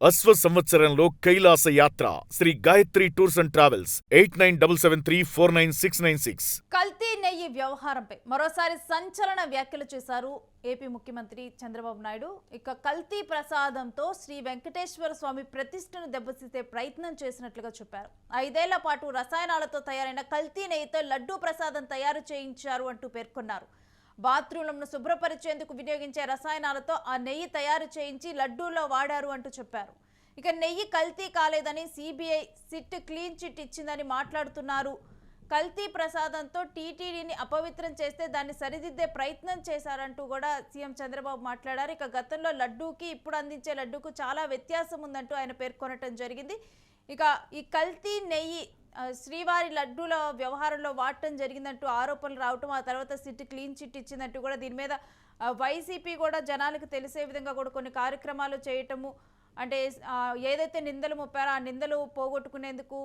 అశ్వ సంవత్సరంలో కైలాస యాత్ర Shri Gayatri tours and travels 8977349696. కల్తీ నెయ్యి వ్యవహారంపై మరోసారి సంచలన వ్యాఖ్యలు చేశారు ఏపీ ముఖ్యమంత్రి చంద్రబాబు నాయుడు. ఇక కల్తీ ప్రసాదంతో శ్రీ వెంకటేశ్వర స్వామి ప్రతిష్టను దెబ్బతీసే ప్రయత్నం చేసినట్లుగా చెప్పారు. 5 ఏళ్ల పాటు రసాయనాలతో తయారైన కల్తీ నెయ్యితో లడ్డూ ప్రసాదం తయారు చేయించారు అంటూ పేర్కొన్నారు. బాత్రూంలను శుభ్రపరిచేందుకు వినియోగించే రసాయనాలతో ఆ నెయ్యి తయారు చేయించి లడ్డూలో వాడారు అంటూ చెప్పారు. ఇక నెయ్యి కల్తీ కాలేదని సిబిఐ సిట్ క్లీన్ చిట్ ఇచ్చిందని మాట్లాడుతున్నారు. కల్తీ ప్రసాదంతో టీటీడీని అపవిత్రం చేస్తే దాన్ని సరిదిద్దే ప్రయత్నం చేశారంటూ కూడా సీఎం చంద్రబాబు మాట్లాడారు. ఇక గతంలో లడ్డూకి ఇప్పుడు అందించే లడ్డూకు చాలా వ్యత్యాసం ఉందంటూ ఆయన పేర్కొనటం జరిగింది. ఇక ఈ కల్తీ నెయ్యి శ్రీవారి లడ్డూల వ్యవహారంలో వాడటం జరిగిందంటూ ఆరోపణలు రావటం, ఆ తర్వాత సిట్ క్లీన్ చిట్ ఇచ్చిందంటూ కూడా దీని మీద వైసీపీ కూడా జనాలకు తెలిసే విధంగా కూడా కొన్ని కార్యక్రమాలు చేయటము, అంటే ఏదైతే నిందలు మోపారో ఆ నిందలు పోగొట్టుకునేందుకు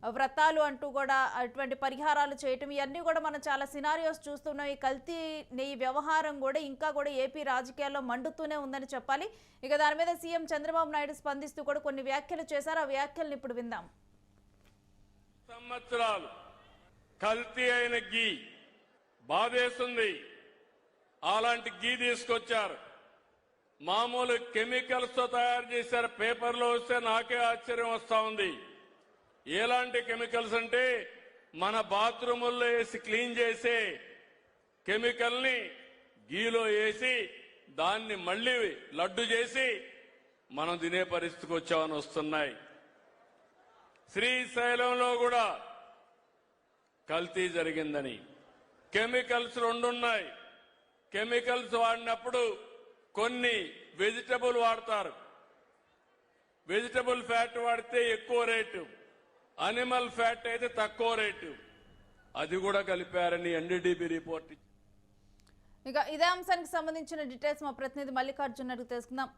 వ్రతాలు అంటూ కూడా అటువంటి పరిహారాలు చేయటం, ఇవన్నీ కూడా మనం చాలా సినారియోస్ చూస్తున్నాం. ఈ కల్తీ నెయ్యి వ్యవహారం కూడా ఇంకా కూడా ఏపీ రాజకీయాల్లో మండుతూనే ఉందని చెప్పాలి. ఇక దాని మీద సీఎం చంద్రబాబు నాయుడు స్పందిస్తూ కూడా కొన్ని వ్యాఖ్యలు చేశారు. ఆ వ్యాఖ్యలను ఇప్పుడు విందాం. సంవత్సరాలు కల్తీ అయిన గీ బాధేస్తుంది. అలాంటి గీ తీసుకొచ్చారు, మామూలు కెమికల్స్ తో తయారు చేశారు. పేపర్లో వస్తే నాకే ఆశ్చర్యం వస్తా ఉంది. ఎలాంటి కెమికల్స్ అంటే మన బాత్రూముల్లో వేసి క్లీన్ చేసే కెమికల్ ని గీలో వేసి దాన్ని మళ్లీ లడ్డు చేసి మనం తినే పరిస్థితికి వచ్చామని వస్తున్నాయి. శ్రీశైలంలో కూడా కల్తీ జరిగిందని కెమికల్స్ 2 ఉన్నాయి. కెమికల్స్ వాడినప్పుడు కొన్ని వెజిటబుల్ వాడతారు. వెజిటబుల్ ఫ్యాట్ వాడితే ఎక్కువ రేటు, అనిమల్ ఫ్యాట్ అయితే తక్కువ రేటు. అది కూడా కలిపారని ఎన్డీడీబీ రిపోర్ట్. ఇక ఇదే అంశానికి సంబంధించిన డీటెయిల్స్ మా ప్రతినిధి మల్లికార్జున్ అడిగి తెలుసుకుందాం.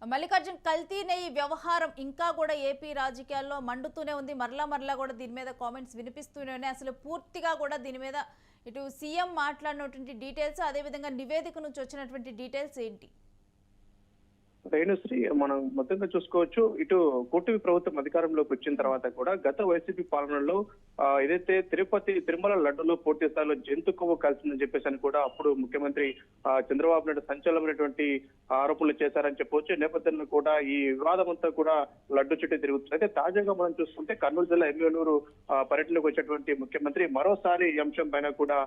మల్లికార్జున్, కల్తీ నెయ్యి వ్యవహారం ఇంకా కూడా ఏపీ రాజకీయాల్లో మండుతూనే ఉంది. మరలా కూడా దీని మీద కామెంట్స్ వినిపిస్తూనే ఉన్నాయి. అసలు పూర్తిగా కూడా దీని మీద ఇటు సీఎం మాట్లాడినటువంటి డీటెయిల్స్, అదేవిధంగా నివేదిక నుంచి వచ్చినటువంటి డీటెయిల్స్ ఏంటి? రేణుశ్రీ, మనం మొత్తంగా చూసుకోవచ్చు, ఇటు కూటమి ప్రభుత్వం అధికారంలోకి వచ్చిన తర్వాత కూడా గత వైసీపీ పాలనలో ఏదైతే తిరుమల లడ్డులో పూర్తి స్థాయిలో జంతు కొవ్వు కలిసిందని చెప్పేసి అని కూడా అప్పుడు ముఖ్యమంత్రి చంద్రబాబు నాయుడు సంచలనమైనటువంటి ఆరోపణలు చేశారని చెప్పవచ్చు. నేపథ్యంలో కూడా ఈ వివాదం అంతా కూడా లడ్డు చుట్టూ తిరుగుతుంది. అయితే తాజాగా మనం చూసుకుంటే కర్నూలు జిల్లా ఎమ్మెల్యేనూరు పర్యటనకు వచ్చేటువంటి ముఖ్యమంత్రి మరోసారి ఈ అంశం పైన కూడా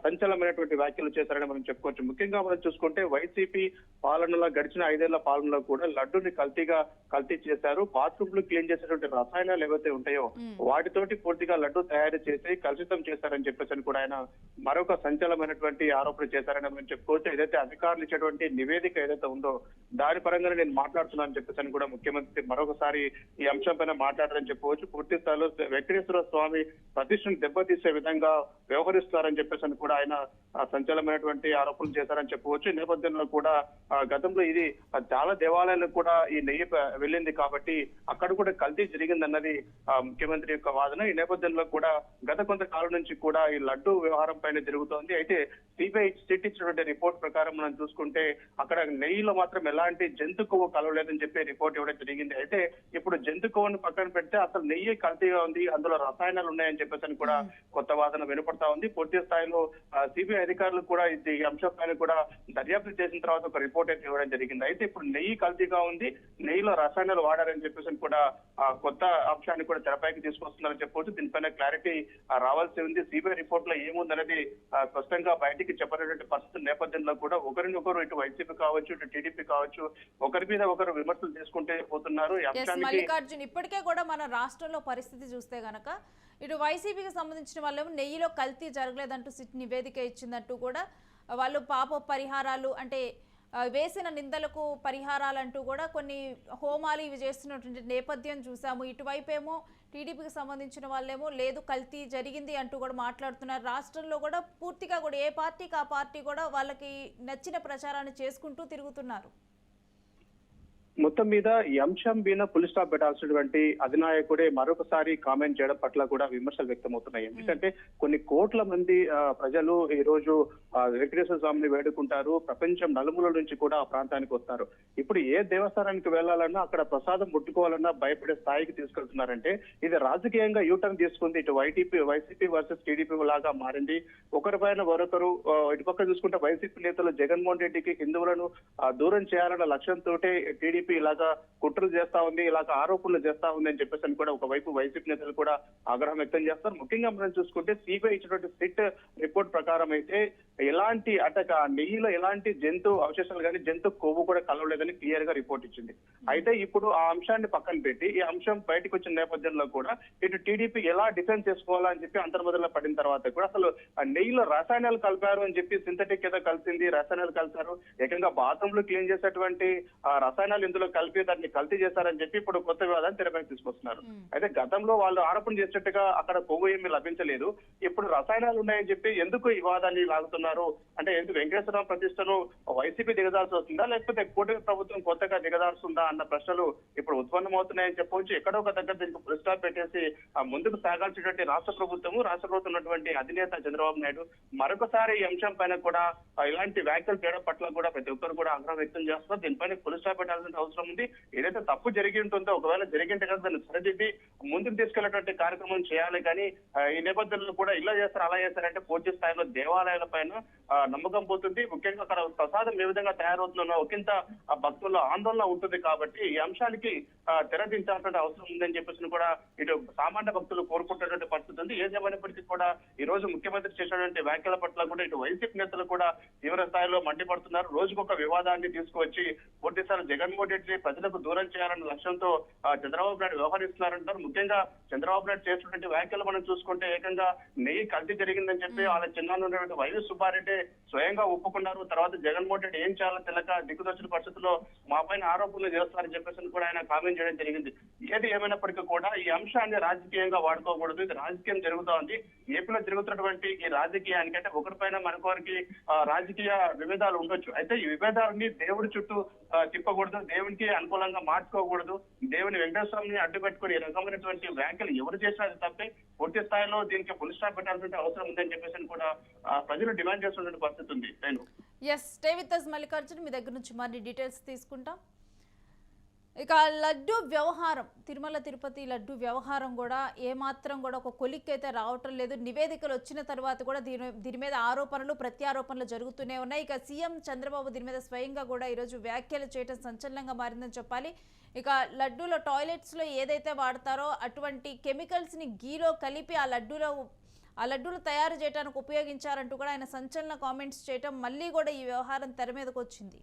సంచలనమైనటువంటి వ్యాఖ్యలు చేశారని మనం చెప్పుకోవచ్చు. ముఖ్యంగా మనం చూసుకుంటే వైసీపీ పాలనలో గడిచిన 5 ఏళ్ల పాలనలో కూడా లడ్డూని కల్తీ చేశారు. బాత్రూమ్ లో క్లీన్ చేసేటువంటి రసాయనాలు ఏవైతే ఉంటాయో వాటితోటి పూర్తిగా లడ్డు తయారు చేసి కలుషితం చేశారని చెప్పేసి కూడా ఆయన మరొక సంచలనమైనటువంటి ఆరోపణ చేశారని మనం చెప్పుకోవచ్చు. ఏదైతే అధికారులు ఇచ్చేటువంటి నివేదిక ఏదైతే ఉందో దాని పరంగానే నేను మాట్లాడుతున్నానని చెప్పేసి కూడా ముఖ్యమంత్రి మరొకసారి ఈ అంశం పైన మాట్లాడారని చెప్పవచ్చు. పూర్తి స్థాయిలో వెంకటేశ్వర స్వామి ప్రతిష్టను దెబ్బతీసే విధంగా వ్యవహరిస్తారని చెప్పేసి కూడా ఆయన సంచలనమైనటువంటి ఆరోపణలు చేశారని చెప్పవచ్చు. ఈ నేపథ్యంలో కూడా గతంలో ఇది చాలా దేవాలయాలకు కూడా ఈ నెయ్యి వెళ్ళింది కాబట్టి అక్కడ కూడా కల్తీ జరిగిందన్నది ముఖ్యమంత్రి యొక్క వాదన. ఈ నేపథ్యంలో కూడా గత కొంతకాలం నుంచి కూడా ఈ లడ్డు వ్యవహారం పైన జరుగుతోంది. అయితే సిబిఐ సిట్ ఇచ్చినటువంటి రిపోర్ట్ ప్రకారం మనం చూసుకుంటే అక్కడ నెయ్యిలో మాత్రం ఎలాంటి జంతు కొవ్వు కలవలేదని చెప్పి రిపోర్ట్ ఇవ్వడం జరిగింది. అయితే ఇప్పుడు జంతు కొవ్వును పక్కన పెడితే అసలు నెయ్యి కల్తీగా ఉంది, అందులో రసాయనాలు ఉన్నాయని చెప్పేసి కూడా కొత్త వాదన వినపడతా ఉంది. పూర్తి స్థాయిలో సిబిఐ అధికారులు కూడా ఈ అంశం పైన కూడా దర్యాప్తు చేసిన తర్వాత ఒక రిపోర్ట్ అయితే ఇవ్వడం జరిగింది. అయితే ఇప్పుడు నెయ్యి కల్తీగా ఉంది, నెయ్యిలో రసాయనాలు వాడారని చెప్పేసి కూడా కొత్త అంశాన్ని కూడా తెరపైకి తీసుకొస్తున్నారని చెప్పవచ్చు. దీనిపైన క్లారిటీ రావాల్సి ఉంది. సిబిఐ రిపోర్ట్ లో ఏముందనేది స్పష్టంగా బయటికి చెప్పినటువంటి పరిస్థితుల నేపథ్యంలో కూడా ఒకరినొకరు ఇటు వైసీపీ కావచ్చు, ఇటు టీడీపీ కావచ్చు, ఒకరి మీద ఒకరు విమర్శలు చేసుకుంటే పోతున్నారు. మల్లికార్జున్, ఇప్పటికే కూడా మన రాష్ట్రంలో పరిస్థితి చూస్తే గనక ఇటు వైసీపీకి సంబంధించిన వాళ్ళేమో నెయ్యిలో కల్తీ జరగలేదంటూ సిట్ నివేదిక ఇచ్చిందంటూ కూడా వాళ్ళు పాప పరిహారాలు, అంటే వేసిన నిందలకు పరిహారాలంటూ కూడా కొన్ని హోమాలు ఇవి చేస్తున్నటువంటి నేపథ్యం చూసాము. ఇటువైపు ఏమో టీడీపీకి సంబంధించిన వాళ్ళేమో లేదు కల్తీ జరిగింది అంటూ కూడా మాట్లాడుతున్నారు. రాష్ట్రంలో కూడా పూర్తిగా కూడా ఏ పార్టీకి ఆ పార్టీ కూడా వాళ్ళకి నచ్చిన ప్రచారాన్ని చేసుకుంటూ తిరుగుతున్నారు. మొత్తం మీద ఈ అంశం మీద పులి స్టాప్ పెట్టాల్సినటువంటి అధినాయకుడే మరొకసారి కామెంట్ చేయడం పట్ల కూడా విమర్శలు వ్యక్తమవుతున్నాయి. ఎందుకంటే కొన్ని కోట్ల మంది ప్రజలు ఈ రోజు వెంకటేశ్వర స్వామిని వేడుకుంటారు. ప్రపంచం నలుమూల నుంచి కూడా ఆ ప్రాంతానికి వస్తారు. ఇప్పుడు ఏ దేవస్థానానికి వెళ్లాలన్నా అక్కడ ప్రసాదం ముట్టుకోవాలన్నా భయపడే స్థాయికి తీసుకెళ్తున్నారంటే ఇది రాజకీయంగా యూటర్న్ తీసుకుంది. ఇటు వైసీపీ వర్సెస్ టీడీపీ లాగా మారింది. ఒకరిపైన మరొకరు ఇటుపక్క చూసుకుంటే వైసీపీ నేతలు జగన్మోహన్ రెడ్డికి హిందువులను దూరం చేయాలన్న లక్ష్యంతో టీడీపీ ఇలాగా కుట్రలు చేస్తా ఉంది, ఇలాగ ఆరోపణలు చేస్తా ఉంది అని చెప్పేసి కూడా ఒకవైపు వైసీపీ నేతలు కూడా ఆగ్రహం వ్యక్తం చేస్తారు. ముఖ్యంగా మనం చూసుకుంటే సిబిఐ ఇచ్చినటువంటి సిట్ రిపోర్ట్ ప్రకారం అయితే ఎలాంటి నెయ్యిలో ఎలాంటి జంతు అవశేషాలు కానీ జంతు కొవ్వు కూడా కలవలేదని క్లియర్ గా రిపోర్ట్ ఇచ్చింది. అయితే ఇప్పుడు ఆ అంశాన్ని పక్కన పెట్టి ఈ అంశం బయటకు వచ్చిన నేపథ్యంలో కూడా ఇటు టీడీపీ ఎలా డిఫెన్స్ చేసుకోవాలా అని చెప్పి అంతర్మదలో పడిన తర్వాత కూడా అసలు ఆ నెయ్యిలో రసాయనాలు కలిపారు అని చెప్పి సింథటిక్ ఏదో కలిసింది, రసాయనాలు కలిపారు, ఏకంగా బాత్రూమ్ లో క్లీన్ చేసేటువంటి రసాయనాలు ఇందులో కలిపి దాన్ని కల్తీ చేశారని చెప్పి ఇప్పుడు కొత్త వివాదాన్ని తెరపైకి తీసుకొస్తున్నారు. అయితే గతంలో వాళ్ళు ఆరోపణ చేసినట్టుగా అక్కడ కొవ్వు ఏమీ లభించలేదు. ఇప్పుడు రసాయనాలు ఉన్నాయని చెప్పి ఎందుకు ఈ వివాదాన్ని లాగుతున్నారు అంటే ఎందుకు వెంకటేశ్వర ప్రతిష్టను వైసీపీ దిగదాల్సి వస్తుందా లేకపోతే కూటమి ప్రభుత్వం కొత్తగా దిగదాల్సిందా అన్న ప్రశ్నలు ఇప్పుడు ఉత్పన్నమవుతున్నాయని చెప్పవచ్చు. ఎక్కడో ఒక దగ్గర దీనికి ఫుల్ స్టాప్ పెట్టేసి ముందుకు సాగాల్సినటువంటి రాష్ట్ర ప్రభుత్వం ఉన్నటువంటి అధినేత చంద్రబాబు నాయుడు మరొకసారి ఈ అంశం పైన కూడా ఇలాంటి వ్యాఖ్యలు చేయడం పట్ల కూడా ప్రతి ఒక్కరు కూడా ఆగ్రహం వ్యక్తం చేస్తున్నారు. దీనిపైన ఫుల్ స్టాప్ పెట్టాల్సిన అవసరం ఉంది. ఏదైతే తప్పు జరిగి ఉంటుందో ఒకవేళ జరిగింటే కదా దాన్ని సరిదిద్ది ముందుకు తీసుకెళ్లేటువంటి కార్యక్రమం చేయాలి. కానీ ఈ నేపథ్యంలో కూడా ఇలా చేస్తారు అలా చేస్తారంటే పూర్తి స్థాయిలో దేవాలయాల పైన నమ్మకం పోతుంది. ముఖ్యంగా అక్కడ ప్రసాదం ఏ విధంగా తయారవుతుందో ఒకంత భక్తుల్లో ఆందోళన ఉంటుంది. కాబట్టి ఈ అంశానికి తెరదించాల్సిన అవసరం ఉందని చెప్పేసి కూడా ఇటు సామాన్య భక్తులు కోరుకుంటున్నటువంటి పరిస్థితి ఉంది. ఏదేమైనప్పటికీ కూడా ఈ రోజు ముఖ్యమంత్రి చేసినటువంటి వ్యాఖ్యల పట్ల కూడా ఇటు వైసీపీ నేతలు కూడా తీవ్ర స్థాయిలో మండిపడుతున్నారు. రోజుకొక వివాదాన్ని తీసుకువచ్చి పూర్తిసారి జగన్మోహన్ రెడ్డిని ప్రజలకు దూరం చేయాలన్న లక్ష్యంతో చంద్రబాబు నాయుడు వ్యవహరిస్తున్నారంటారు. ముఖ్యంగా చంద్రబాబు నాయుడు చేసినటువంటి వ్యాఖ్యలు మనం చూసుకుంటే ఏకంగా నెయ్యి కల్తీ జరిగిందని చెప్పి వాళ్ళ చిన్నాన్న ఉన్నటువంటి వైవి సుబ్బారెడ్డి స్వయంగా ఒప్పుకున్నారు. తర్వాత జగన్మోహన్ రెడ్డి ఏం చేయాలో తెలియక దిక్కుదొచ్చిన పరిస్థితుల్లో మా పైన ఆరోపణలు చేస్తారని చెప్పేసి కూడా ఆయన కామెంట్ చేయడం జరిగింది. ఏది ఏమైనప్పటికీ కూడా ఈ అంశాన్ని రాజకీయంగా వాడుకోకూడదు. ఇది రాజకీయం జరుగుతోంది. ఏపీలో జరుగుతున్నటువంటి ఈ రాజకీయానికి అంటే ఒకరిపైన మరొకరికి రాజకీయ విభేదాలు ఉండొచ్చు. అయితే ఈ విభేదాలని దేవుడి చుట్టూ తిప్పకూడదు, దేవునికి అనుకూలంగా మార్చుకోకూడదు. దేవుని వెంకటేశ్వరాన్ని అడ్డు పెట్టుకుని ఈ రకమైనటువంటి వ్యాఖ్యలు ఎవరు చేసినా అది తప్పే. పూర్తి స్థాయిలో దీనికి ఫుల్ స్టాప్ పెట్టాల్సిన అవసరం ఉందని చెప్పేసి కూడా ప్రజలు డిమాండ్ చేస్తున్న పరిస్థితి ఉంది. స్టే విత్ us మల్లికార్జున్, మీ దగ్గర నుంచి మరిన్ని డీటెయిల్స్ తీసుకుంటాం. ఇక లడ్డు వ్యవహారం, తిరుమల తిరుపతి లడ్డు వ్యవహారం కూడా ఏమాత్రం కూడా ఒక కొలిక్కైతే రావటం లేదు. నివేదికలు వచ్చిన తర్వాత కూడా దీని మీద ఆరోపణలు ప్రత్యారోపణలు జరుగుతూనే ఉన్నాయి. ఇక సీఎం చంద్రబాబు దీని మీద స్వయంగా కూడా ఈరోజు వ్యాఖ్యలు చేయడం సంచలనంగా మారిందని చెప్పాలి. ఇక లడ్డూలో టాయిలెట్స్లో ఏదైతే వాడతారో అటువంటి కెమికల్స్ని గీలో కలిపి ఆ లడ్డూలు తయారు చేయడానికి ఉపయోగించారంటూ కూడా ఆయన సంచలన కామెంట్స్ చేయటం మళ్ళీ కూడా ఈ వ్యవహారం తెర మీదకి వచ్చింది.